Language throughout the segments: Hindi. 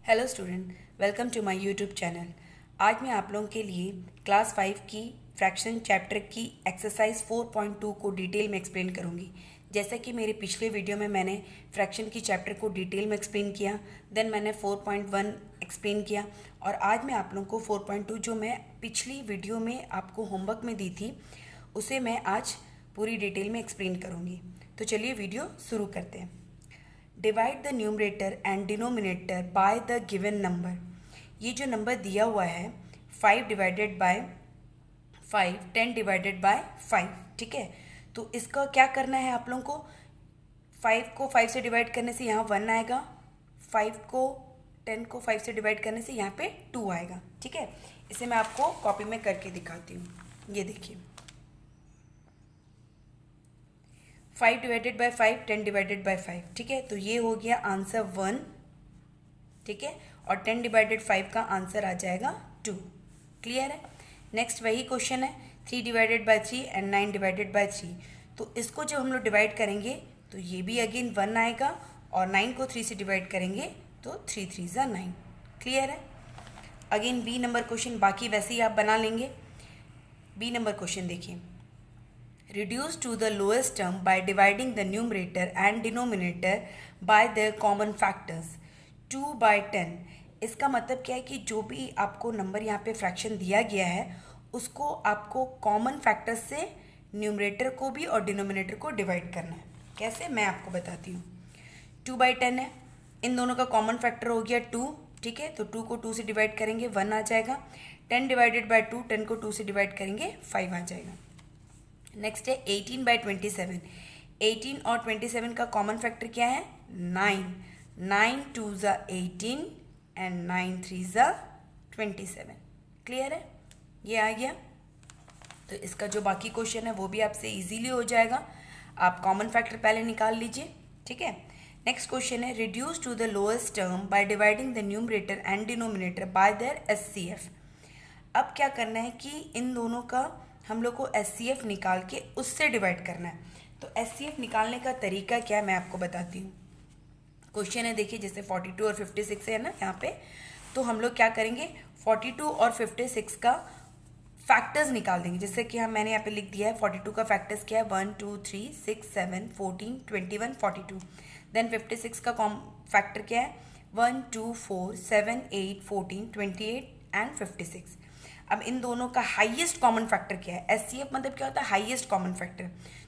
Hello student, welcome to my YouTube channel. आज मैं आप लोगों के लिए क्लास 5 की फ्रैक्शन चैप्टर की एक्सरसाइज 4.2 को डिटेल में एक्सप्लेन करूंगी। जैसा कि मेरे पिछले वीडियो में मैंने फ्रैक्शन की चैप्टर को डिटेल में एक्सप्लेन किया, देन मैंने 4.1 एक्सप्लेन किया और आज मैं आप लोगों को 4.2 जो मैं पिछली वीडियो में आपको होमवर्क में दी थी उसे मैं आज पूरी डिटेल में एक्सप्लेन करूँगी। तो चलिए वीडियो शुरू करते हैं। Divide the numerator and denominator by the given number. ये जो नंबर दिया हुआ है 5 डिवाइडेड बाय 5, 10 डिवाइडेड बाय 5, ठीक है। तो इसका क्या करना है आप लोगों को, 5 को 5 से डिवाइड करने से यहाँ 1 आएगा, 10 को 5 से डिवाइड करने से यहाँ पे 2 आएगा, ठीक है। इसे मैं आपको कॉपी में करके दिखाती हूँ। ये देखिए 5 डिवाइडेड बाय 5, 10 डिवाइडेड बाय 5, ठीक है। तो ये हो गया आंसर 1, ठीक है। और 10 डिवाइडेड 5 का आंसर आ जाएगा 2। क्लियर है। नेक्स्ट वही क्वेश्चन है 3 divided by 3 and 9 divided by 3। तो इसको जब हम लोग डिवाइड करेंगे तो ये भी अगेन 1 आएगा और 9 को 3 से डिवाइड करेंगे तो 3 3 ज़ा 9। क्लियर है। अगेन बी नंबर क्वेश्चन बाकी वैसे ही आप बना लेंगे। बी नंबर क्वेश्चन देखिए, reduce to the lowest term by dividing the numerator and denominator by their common factors 2 by 10। इसका मतलब क्या है कि जो भी आपको नंबर यहाँ पे फ्रैक्शन दिया गया है उसको आपको कॉमन फैक्टर से न्यूमरेटर को भी और डिनोमिनेटर को डिवाइड करना है। कैसे, मैं आपको बताती हूँ। 2 by 10 है, इन दोनों का कॉमन फैक्टर हो गया 2, ठीक है। तो 2 को 2 से डिवाइड करेंगे 1 आ जाएगा। 10 डिवाइडेड बाय 2, 10 को 2 से डिवाइड करेंगे 5 आ जाएगा। नेक्स्ट है 18 बाई 27। 18 और 27 का कॉमन फैक्टर क्या है 9। 9 2 ज़ा 18 एंड 9 3 ज़ा 27। क्लियर है, ये आ गया। तो इसका जो बाकी क्वेश्चन है वो भी आपसे इजीली हो जाएगा। आप कॉमन फैक्टर पहले निकाल लीजिए, ठीक है। नेक्स्ट क्वेश्चन है reduce to the lowest term by dividing the numerator and denominator by their HCF. अब क्या करना है कि इन दोनों का हम लोग को एचसीएफ निकाल के उससे डिवाइड करना है। तो एचसीएफ निकालने का तरीका क्या है मैं आपको बताती हूँ। क्वेश्चन है देखिए, जैसे 42 और 56 है ना यहाँ पे, तो हम लोग क्या करेंगे 42 और 56 का फैक्टर्स निकाल देंगे। जैसे कि हम मैंने यहाँ पे लिख दिया है 42 का फैक्टर्स क्या है 1 2 3 6 7 14 21 42। देन 56 का फैक्टर क्या है 1 2 4 7 8 14 28 एंड 56। अब इन दोनों का हाईएस्ट कॉमन फैक्टर क्या है, एचसीएफ मतलब क्या होता है हाईएस्ट कॉमन फैक्टर।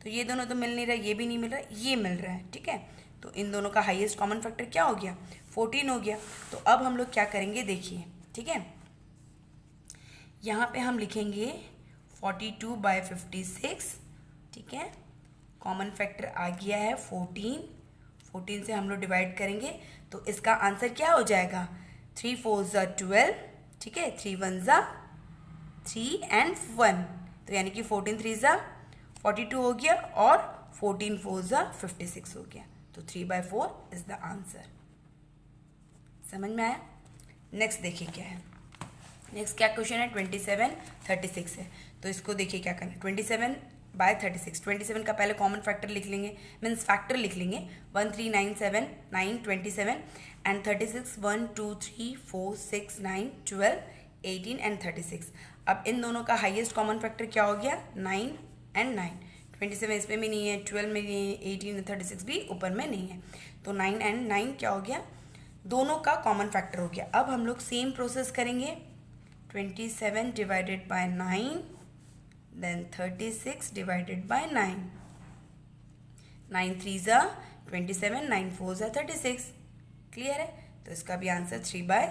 तो ये दोनों तो मिल नहीं रहा, ये भी नहीं मिल रहा, ये मिल रहा है, ठीक है। तो इन दोनों का हाईएस्ट कॉमन फैक्टर क्या हो गया 14 हो गया। तो अब हम लोग क्या करेंगे देखिए, ठीक है। यहाँ पे हम लिखेंगे 42 बाय 56, ठीक है। कॉमन फैक्टर आ गया है 14 से हम लोग डिवाइड करेंगे तो इसका आंसर क्या हो जाएगा 3 4 ज़ा 12, ठीक है। 3 1 ज़ा 3 एंड 1, तो यानी कि 14 3 ज़ा 42 हो गया और 14 4 ज़ा 56 हो गया। तो 3 by 4 इज द आंसर। समझ में आया। नेक्स्ट देखिए क्या है। नेक्स्ट क्या क्वेश्चन है 27 36 है। तो इसको देखिए क्या करना है 27 बाय 36। 27 का पहले कॉमन फैक्टर लिख लेंगे, मीन्स फैक्टर लिख लेंगे 1 3 9 7 9 27 एंड 36 1 2 3 4 6 9 12 18 एंड 36। अब इन दोनों का हाईएस्ट कॉमन फैक्टर क्या हो गया 9 एंड 9। 27 इसमें भी नहीं है, 12 में नहीं है, 18 एंड 36 भी ऊपर में नहीं है। तो 9 एंड 9 क्या हो गया, दोनों का कॉमन फैक्टर हो गया। अब हम लोग सेम प्रोसेस करेंगे 27 divided by 9 then 36 divided by 9। 9 3 ज़ा 27, 9 4 ज़ा 36। क्लियर है। तो इसका भी आंसर 3 by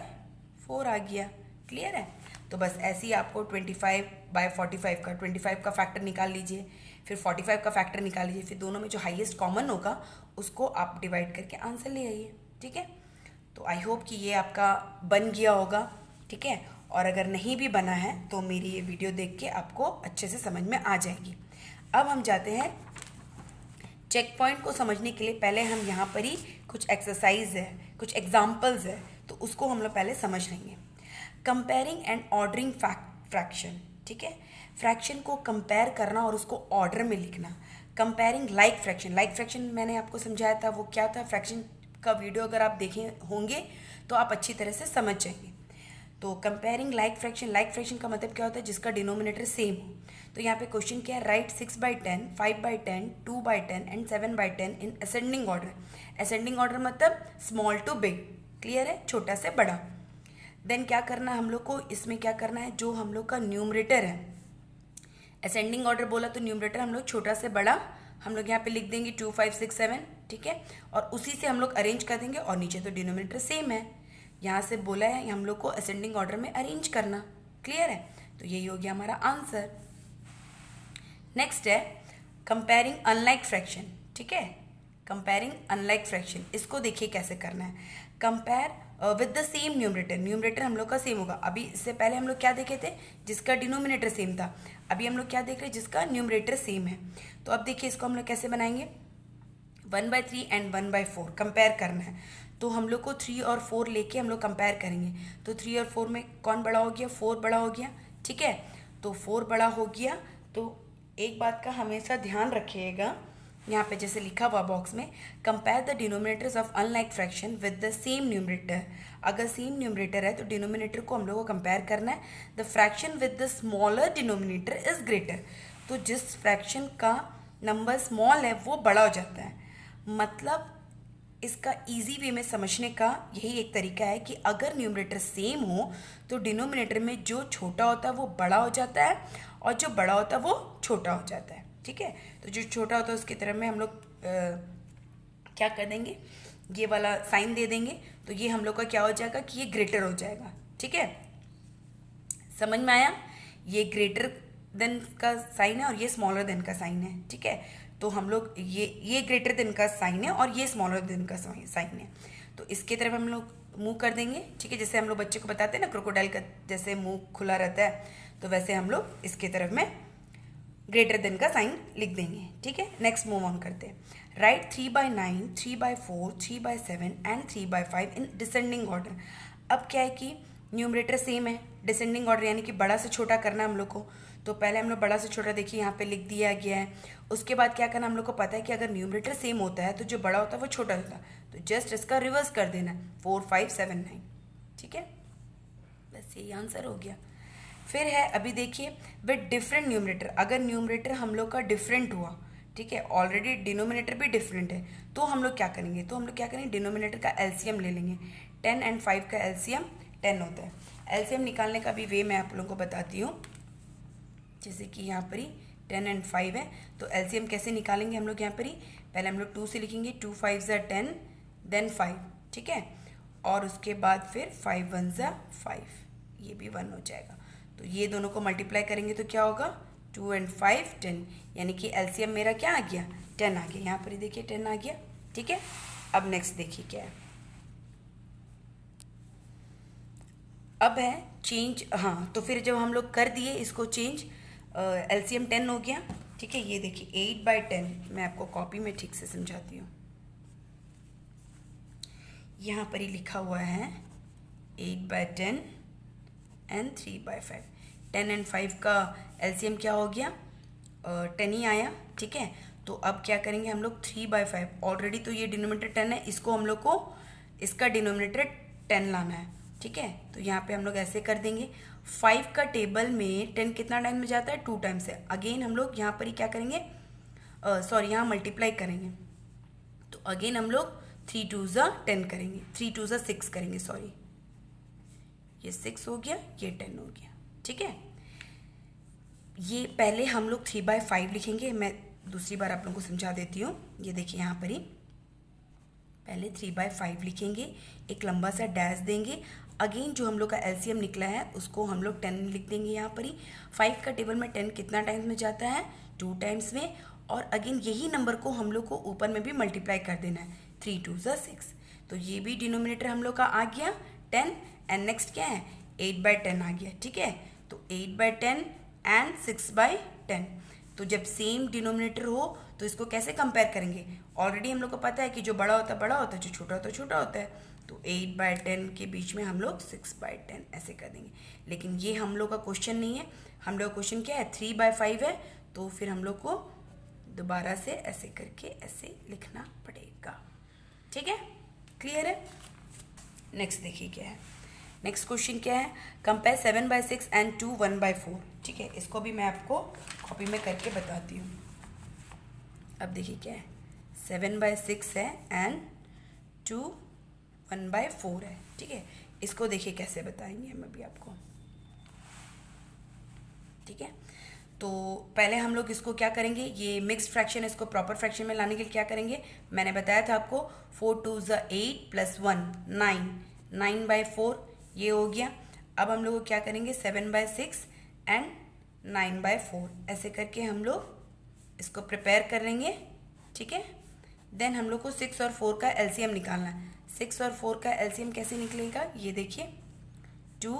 4 आ गया। क्लियर है। तो बस ऐसे ही आपको 25 बाय 45 का 25 का फैक्टर निकाल लीजिए, फिर 45 का फैक्टर निकाल लीजिए, फिर दोनों में जो हाईएस्ट कॉमन होगा उसको आप डिवाइड करके आंसर ले आइए, ठीक है। तो आई होप कि ये आपका बन गया होगा, ठीक है। और अगर नहीं भी बना है तो मेरी ये वीडियो देख के आपको अच्छे से समझ में आ जाएगी। अब हम जाते हैं चेक पॉइंट को समझने के लिए। पहले हम यहाँ पर ही कुछ एक्सरसाइज है, कुछ एग्जाम्पल्स है, तो उसको हम लोग पहले समझ लेंगे। कंपेयरिंग एंड ऑर्डरिंग फ्रैक्शन, ठीक है। फ्रैक्शन को कंपेयर करना और उसको ऑर्डर में लिखना। Comparing like fraction, like fraction मैंने आपको समझाया था वो क्या था, फ्रैक्शन का वीडियो अगर आप देखे होंगे तो आप अच्छी तरह से समझ जाएंगे। तो कंपेयरिंग लाइक फ्रैक्शन का मतलब क्या होता है, जिसका डिनोमिनेटर सेम हो। तो यहाँ पे क्वेश्चन क्या है, right 6/10, 5/10, 2/10 and 7/10 in ascending order. Ascending order मतलब स्मॉल टू बिग, क्लियर है, छोटा से बड़ा। देन क्या करना है हम लोग को, इसमें क्या करना है, जो हम लोग का न्यूमरेटर है, असेंडिंग ऑर्डर बोला तो न्यूमरेटर हम लोग छोटा से बड़ा हम लोग यहाँ पे लिख देंगे 2, 5, 6, 7, ठीक है, और उसी से हम लोग अरेंज कर देंगे। और नीचे तो डिनोमिनेटर सेम है, यहाँ से बोला है हम लोग को असेंडिंग ऑर्डर में अरेंज करना, क्लियर है। तो यही हो गया हमारा आंसर। नेक्स्ट है कंपेयरिंग अनलाइक फ्रैक्शन, ठीक है, कंपेयरिंग अनलाइक फ्रैक्शन। इसको देखिए कैसे करना है, compare with the same numerator. Numerator हम लोग का सेम होगा। अभी इससे पहले हम लोग क्या देखे थे, जिसका डिनोमिनेटर सेम था। अभी हम लोग क्या देख रहे हैं, जिसका न्यूमरेटर सेम है। तो अब देखिए इसको हम लोग कैसे बनाएंगे, 1/3 एंड 1/4 कंपेयर करना है। तो हम लोग को 3 और 4 लेके हम लोग कंपेयर करेंगे। तो 3 और 4 में कौन बड़ा हो गया, 4 बड़ा हो गया, ठीक है। तो 4 बड़ा हो गया। तो एक बात का हमेशा ध्यान रखिएगा, यहाँ पे जैसे लिखा हुआ बॉक्स में, compare the denominators of unlike fraction with the same numerator. अगर सेम न्यूमरेटर है तो डिनोमिनेटर को हम लोग को कंपेयर करना है। The fraction with the smaller denominator is greater. तो जिस फ्रैक्शन का नंबर स्मॉल है वो बड़ा हो जाता है। मतलब इसका इजी वे में समझने का यही एक तरीका है कि अगर न्यूमरेटर सेम हो तो डिनोमिनेटर में जो छोटा होता है वो बड़ा हो जाता है और जो बड़ा होता है वो छोटा हो जाता है, ठीक है। तो जो छोटा होता है उसकी तरफ में हम लोग क्या कर देंगे, ये वाला साइन दे देंगे। तो ये हम लोग का क्या हो जाएगा कि ये ग्रेटर हो जाएगा, ठीक है। समझ में आया, ये ग्रेटर देन का साइन है और ये स्मॉलर देन का साइन है, ठीक है। तो हम लोग ये ग्रेटर देन का साइन है और ये स्मॉलर देन का साइन है। तो इसके तरफ हम लोग मुंह कर देंगे, ठीक है। जैसे हम लोग बच्चे को बताते हैं ना, क्रोकोडाइल का जैसे मुंह खुला रहता है, तो वैसे हम लोग इसके तरफ में ग्रेटर देन का साइन लिख देंगे, ठीक है। नेक्स्ट मूव ऑन करते हैं। Right 3/9, 3/4, 3/7 and 3/5 in descending order. अब क्या है कि न्यूमरेटर सेम है, डिसेंडिंग ऑर्डर यानी कि बड़ा से छोटा करना हम लोग को। तो पहले हम लोग बड़ा से छोटा देखिए यहाँ पे लिख दिया गया है। उसके बाद क्या करना, हम लोग को पता है कि अगर न्यूमरेटर सेम होता है तो जो बड़ा होता है वो छोटा होता है। तो जस्ट इसका रिवर्स कर देना, 4, 5, 7, 9, ठीक है। बस यही आंसर हो गया। फिर है अभी देखिए विद डिफरेंट न्यूमरेटर। अगर न्यूमरेटर हम लोग का डिफरेंट हुआ, ठीक है, ऑलरेडी डिनोमिनेटर भी डिफरेंट है, तो हम लोग क्या करेंगे, तो हम लोग क्या करेंगे, डिनोमिनेटर का एलसीएम ले लेंगे। 10 एंड 5 का एलसीएम 10 होता है। एलसीएम निकालने का भी वे मैं आप लोगों को बताती हूँ। जैसे कि यहाँ पर ही 10 एंड 5 है, तो एलसीएम कैसे निकालेंगे हम लोग, यहाँ पर ही पहले हम लोग 2 से लिखेंगे, 2 5 ज़ा 10 देन 5, ठीक है, और उसके बाद फिर 5 1 ज़ा 5, ये भी 1 हो जाएगा। तो ये दोनों को मल्टीप्लाई करेंगे तो क्या होगा, 2 एंड 5 10, यानी कि एलसीएम मेरा क्या आ गया, 10 आ गया। यहाँ पर ही देखिए 10 आ गया, ठीक है। अब नेक्स्ट देखिए क्या है, अब है चेंज। हाँ, तो फिर जब हम लोग कर दिए इसको चेंज, एलसीएम 10 हो गया, ठीक है। ये देखिए 8/10, मैं आपको कॉपी में ठीक से समझाती हूँ। यहाँ पर ही लिखा हुआ है 8/10 एंड 3/5। 10 एंड 5 का एलसीएम क्या हो गया, 10 ही आया, ठीक है। तो अब क्या करेंगे हम लोग, 3/5, ऑलरेडी तो ये डिनोमिनेटर 10 है, इसको हम लोग को इसका डिनोमिनेटर 10 लाना है, ठीक है। तो यहाँ पे हम लोग ऐसे कर देंगे, 5 का टेबल में 10 कितना टाइम में जाता है, 2 टाइम से। अगेन हम लोग यहाँ पर ही क्या करेंगे, सॉरी यहाँ मल्टीप्लाई करेंगे। तो अगेन हम लोग 3 2 ज़ा 10 करेंगे, 3 2 ज़ा 6 करेंगे, सॉरी ये 6 हो गया, ये 10 हो गया, ठीक है। ये पहले हम लोग 3/5 लिखेंगे, मैं दूसरी बार आप लोगों को समझा देती हूँ। ये देखिए यहाँ पर ही पहले 3/5 लिखेंगे, एक लंबा सा डैश देंगे। अगेन जो हम लोग का एलसीएम निकला है उसको हम लोग 10 लिख देंगे यहाँ पर ही। 5 का टेबल में 10 कितना टाइम्स में जाता है, 2 टाइम्स में। और अगेन यही नंबर को हम लोग को ऊपर में भी मल्टीप्लाई कर देना है, 3 2 ज़ा 6। तो ये भी डिनोमिनेटर हम लोग का आ गया 10, एंड नेक्स्ट क्या है, 8/10 आ गया, ठीक है। तो 8/10 एंड 6/10। तो जब सेम डिनोमिनेटर हो तो इसको कैसे कंपेयर करेंगे, ऑलरेडी हम लोग को पता है कि जो बड़ा होता है बड़ा होता है, जो छोटा होता है छोटा होता है। तो 8/10 के बीच में हम लोग 6/10 ऐसे कर देंगे। लेकिन ये हम लोग का क्वेश्चन नहीं है, हम लोग का क्वेश्चन क्या है, 3/5 है। तो फिर हम लोग को दोबारा से ऐसे करके ऐसे लिखना पड़ेगा, ठीक है। क्लियर है। नेक्स्ट देखिए क्या है, नेक्स्ट क्वेश्चन क्या है, कंपेयर 7/6 एंड 2 1/4। ठीक है, इसको भी मैं आपको कॉपी में करके बताती हूँ। अब देखिए क्या है, 7/6 है एंड 2 1/4 है। ठीक है, इसको देखिए कैसे बताएंगे हम अभी आपको। ठीक है, तो पहले हम लोग इसको क्या करेंगे, ये मिक्स्ड फ्रैक्शन है, इसको प्रॉपर फ्रैक्शन में लाने के लिए क्या करेंगे, मैंने बताया था आपको 4 2 8 + 1 9, 9/4 ये हो गया। अब हम लोग क्या करेंगे, 7/6 एंड 9/4 ऐसे करके हम लोग इसको प्रिपेयर कर लेंगे। ठीक है, देन हम लोग को 6 और 4 का एलसीएम निकालना है। 6 और 4 का एलसीएम कैसे निकलेगा, ये देखिए, 2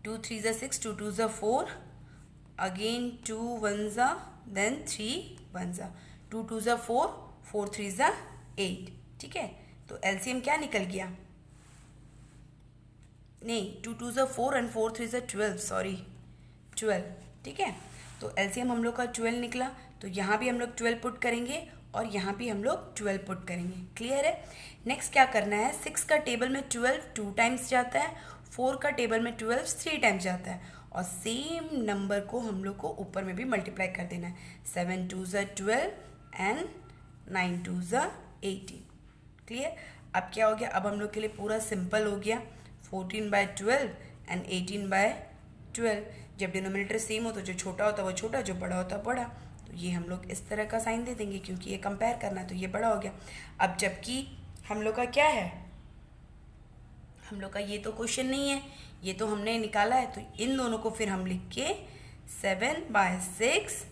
2 3 6, 2 2 4, अगेन 2 1 देन 3 1 2 2 4, 4 3 8। ठीक है, तो एलसीएम क्या निकल गया, नहीं 2 2 4 एंड 4 3 12, सॉरी 12। ठीक है, तो एलसीएम हम लोग का 12 निकला, तो यहाँ भी हम लोग 12 पुट करेंगे और यहाँ भी हम लोग 12 पुट करेंगे। क्लियर है। नेक्स्ट क्या करना है, 6 का टेबल में 12 2 टाइम्स जाता है, 4 का टेबल में 12 3 टाइम्स जाता है, और सेम नंबर को हम लोग को ऊपर में भी मल्टीप्लाई कर देना है। 7 2 12 एंड 9 2 18। क्लियर। अब क्या हो गया, अब हम लोग के लिए पूरा सिंपल हो गया, 14/12 एंड 18/12। जब डिनोमिनेटर सेम हो तो जो छोटा होता है वो छोटा, जो बड़ा होता है बड़ा, तो ये हम लोग इस तरह का साइन दे देंगे क्योंकि ये कंपेयर करना है, तो ये बड़ा हो गया। अब जबकि हम लोग का क्या है, हम लोग का ये तो क्वेश्चन नहीं है, ये तो हमने निकाला है, तो इन दोनों को फिर हम लिख के 7/6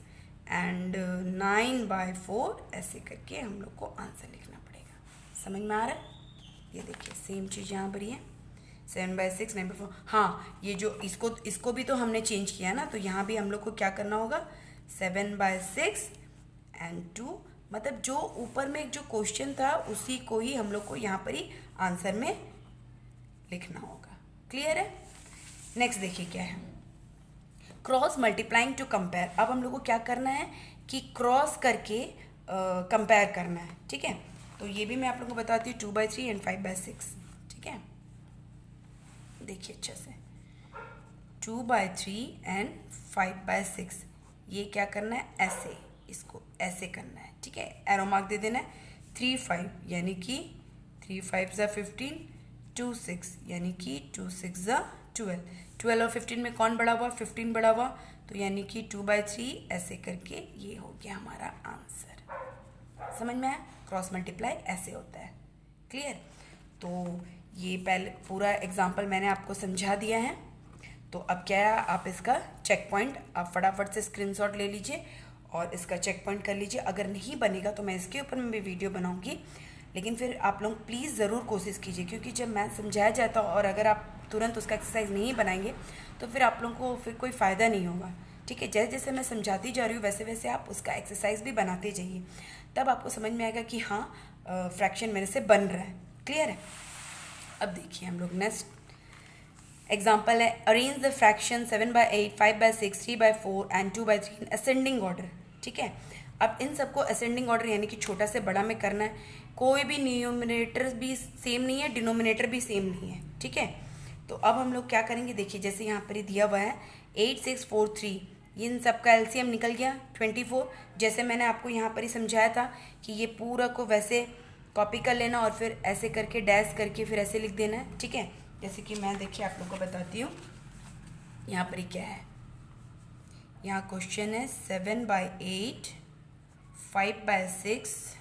एंड 9/4 ऐसे करके हम लोग को आंसर लिखना पड़ेगा। समझ में आ रहा है। ये देखिए सेम चीज़ यहाँ पर ही है, 7/6 9/4। हाँ, ये जो इसको भी तो हमने चेंज किया ना, तो यहाँ भी हम लोग को क्या करना होगा, 7/6 एंड 2, मतलब जो ऊपर में जो क्वेश्चन था उसी को ही हम लोग को यहाँ पर ही आंसर में लिखना होगा। क्लियर है। नेक्स्ट देखिए क्या है, क्रॉस मल्टीप्लाइंग टू कंपेयर। अब हम लोग को क्या करना है कि क्रॉस करके कंपेयर करना है। ठीक है, तो ये भी मैं आप लोगों को बताती हूँ, 2/3 एंड 5/6। ठीक है, देखिए अच्छे से, 2/3 एंड 5/6, ये क्या करना है, ऐसे इसको ऐसे करना है। ठीक है, एरो मार्क दे देना है। 3 5 यानी कि 3 5 15, 2 6 यानी कि 2 6 12। 12 और 15 में कौन बड़ा हुआ, 15 बड़ा हुआ, तो यानी कि 2/3 ऐसे करके ये हो गया हमारा आंसर। समझ में आया, क्रॉस मल्टीप्लाई ऐसे होता है। क्लियर। तो ये पहले पूरा एग्जाम्पल मैंने आपको समझा दिया है। तो अब क्या है, आप इसका चेक पॉइंट आप फटाफट से स्क्रीनशॉट ले लीजिए और इसका चेक पॉइंट कर लीजिए। अगर नहीं बनेगा तो मैं इसके ऊपर में भी वीडियो बनाऊंगी, लेकिन फिर आप लोग प्लीज़ ज़रूर कोशिश कीजिए, क्योंकि जब मैं समझाया जाता और अगर आप तुरंत उसका एक्सरसाइज नहीं बनाएंगे तो फिर आप लोगों को फिर कोई फ़ायदा नहीं होगा। ठीक है, जैसे जैसे मैं समझाती जा रही हूँ वैसे वैसे आप उसका एक्सरसाइज भी बनाते जाइए, तब आपको समझ में आएगा कि हाँ फ्रैक्शन मेरे से बन रहा है। क्लियर है। अब देखिए हम लोग नेक्स्ट एग्जाम्पल है, arrange the fraction 7/8 5/6 3/4 and 2/3 in ascending order. ठीक है, अब इन सबको असेंडिंग ऑर्डर यानी कि छोटा से बड़ा में करना है। कोई भी न्यूमरेटर भी सेम नहीं है, डिनोमिनेटर भी सेम नहीं है। ठीक है, तो अब हम लोग क्या करेंगे, देखिए जैसे यहाँ पर ही दिया हुआ है 8 6 4 3, इन सब का एलसीएम निकल गया 24। जैसे मैंने आपको यहाँ पर ही समझाया था कि ये पूरा को वैसे कॉपी कर लेना और फिर ऐसे करके डैश करके फिर ऐसे लिख देना है। ठीक है, जैसे कि मैं देखिए आप लोग को बताती हूँ, यहाँ पर ही क्या है, यहाँ क्वेश्चन है 7/8 5/6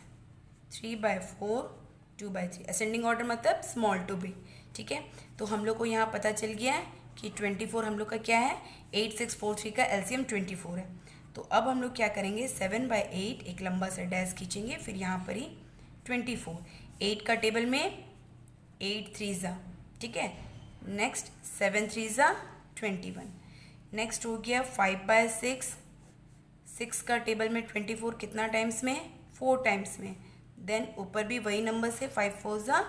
3/4 2/3, असेंडिंग ऑर्डर मतलब स्मॉल टू बिग। ठीक है, तो हम लोग को यहाँ पता चल गया है कि 24 हम लोग का क्या है, 8 6 4 3 का एलसीएम 24 है। तो अब हम लोग क्या करेंगे, 7/8 एक लंबा सा डैश खींचेंगे, फिर यहाँ पर ही 24, 8 का टेबल में 8 3 ज़ा। ठीक है, नेक्स्ट 7 3 ज़ा 21। नेक्स्ट हो गया 5/6, 6 का टेबल में 24 कितना टाइम्स में, 4 टाइम्स में। देन ऊपर भी वही नंबर से 5 4 ज़ा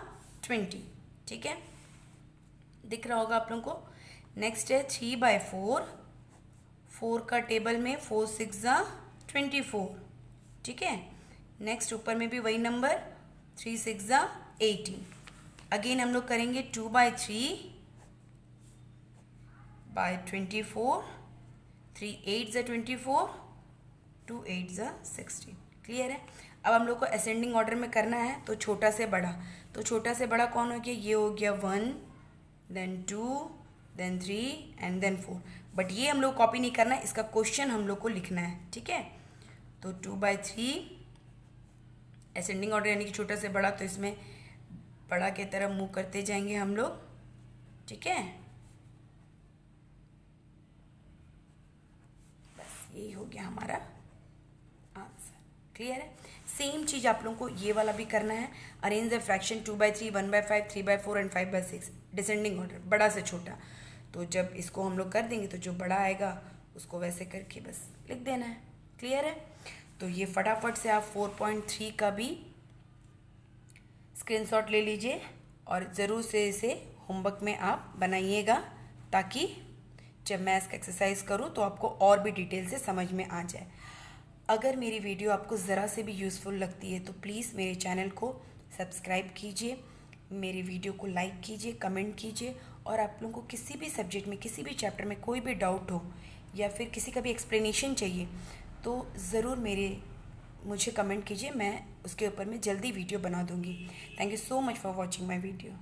20। ठीक है, दिख रहा होगा आप लोगों को। नेक्स्ट है 3/4, 4 का टेबल में 4 6 ज़ा 24। ठीक है, नेक्स्ट ऊपर में भी वही नंबर 3 6 ज़ा 18। अगेन हम लोग करेंगे 2 बाई 3 बाय 24, 3 8 ज़ा 24, 2 8 ज़ा 16। क्लियर है। अब हम लोग को असेंडिंग ऑर्डर में करना है, तो छोटा से बड़ा, तो छोटा से बड़ा कौन हो गया, ये हो गया 1, then 2, then 3 and then 4। But ये हम लोग कॉपी नहीं करना है, इसका क्वेश्चन हम लोग को लिखना है, ठीक है। तो 2 बाई 3 असेंडिंग ऑर्डर यानी कि छोटा से बड़ा, तो इसमें बड़ा की तरफ मूव करते जाएंगे हम लोग, ठीक है। बस यही हो गया हमारा आंसर। क्लियर है। सेम चीज़ आप लोगों को ये वाला भी करना है। Arrange the fraction 2 by 3, 1 by 5, 3 by 4 and 5 by 6, descending order, बड़ा से छोटा। तो जब इसको हम लोग कर देंगे तो जो बड़ा आएगा उसको वैसे करके बस लिख देना है। क्लियर है। तो ये फटाफट से आप 4.3 का भी स्क्रीनशॉट ले लीजिए और ज़रूर से इसे होमवर्क में आप बनाइएगा, ताकि जब मैं इसका एक्सरसाइज करूँ तो आपको और भी डिटेल से समझ में आ जाए। अगर मेरी वीडियो आपको ज़रा से भी यूज़फुल लगती है तो प्लीज़ मेरे चैनल को सब्सक्राइब कीजिए, मेरी वीडियो को लाइक कीजिए, कमेंट कीजिए। और आप लोगों को किसी भी सब्जेक्ट में, किसी भी चैप्टर में कोई भी डाउट हो या फिर किसी का भी एक्सप्लेनेशन चाहिए तो ज़रूर मुझे कमेंट कीजिए, मैं उसके ऊपर में जल्दी वीडियो बना दूँगी। Thank you so much for watching my video.